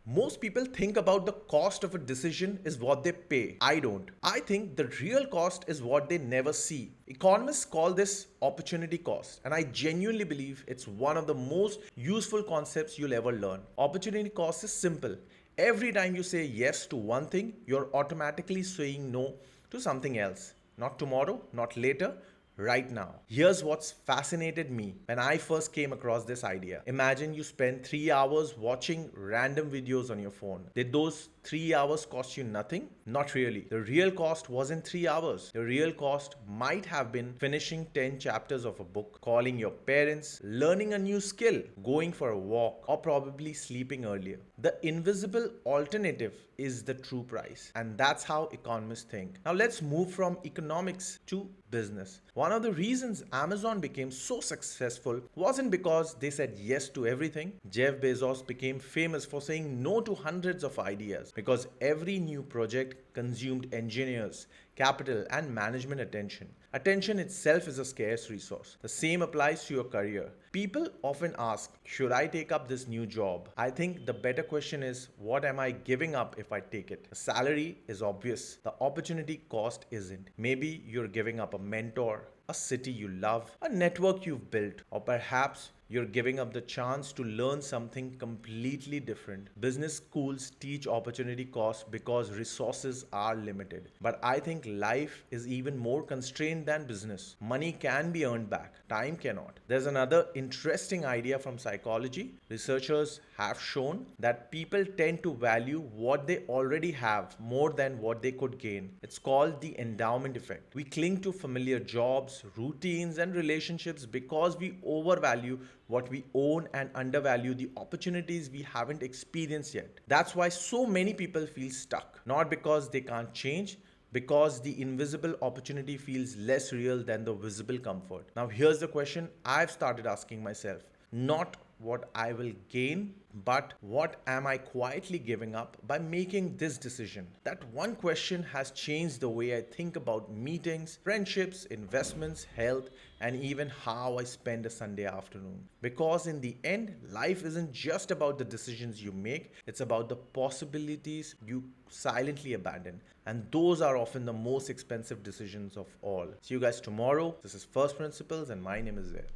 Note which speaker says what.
Speaker 1: Most people think about the cost of a decision is what they pay. I don't. I think the real cost is what they never see. Economists call this opportunity cost, and I genuinely believe it's one of the most useful concepts you'll ever learn. Opportunity cost is simple. Every time you say yes to one thing, you're automatically saying no to something else. Not tomorrow, not later, right now. Here's what's fascinated me when I first came across this idea. Imagine you spend 3 hours watching random videos on your phone. Did those 3 hours cost you nothing? Not really. The real cost wasn't 3 hours. The real cost might have been finishing 10 chapters of a book, calling your parents, learning a new skill, going for a walk, or probably sleeping earlier. The invisible alternative is the true price. And that's how economists think. Now let's move from economics to business. One of the reasons Amazon became so successful wasn't because they said yes to everything. Jeff Bezos became famous for saying no to hundreds of ideas because every new project consumed engineers, capital, and management attention. Attention itself is a scarce resource. The same applies to your career. People often ask, should I take up this new job? I think the better question is, what am I giving up if I take it? The salary is obvious. The opportunity cost isn't. Maybe you're giving up a mentor, a city you love, a network you've built, or perhaps you're giving up the chance to learn something completely different. Business schools teach opportunity cost because resources are limited. But I think life is even more constrained than business. Money can be earned back, time cannot. There's another interesting idea from psychology. Researchers have shown that people tend to value what they already have more than what they could gain. It's called the endowment effect. We cling to familiar jobs, routines, and relationships because we overvalue what we own and undervalue the opportunities we haven't experienced yet. That's why so many people feel stuck, not because they can't change, because the invisible opportunity feels less real than the visible comfort. Now, here's the question I've started asking myself, not what I will gain, but what am I quietly giving up by making this decision? That one question has changed the way I think about meetings, friendships, investments, health, and even how I spend a Sunday afternoon. Because in the end, life isn't just about the decisions you make, it's about the possibilities you silently abandon. And those are often the most expensive decisions of all. See you guys tomorrow. This is First Principles, and my name is Zaid.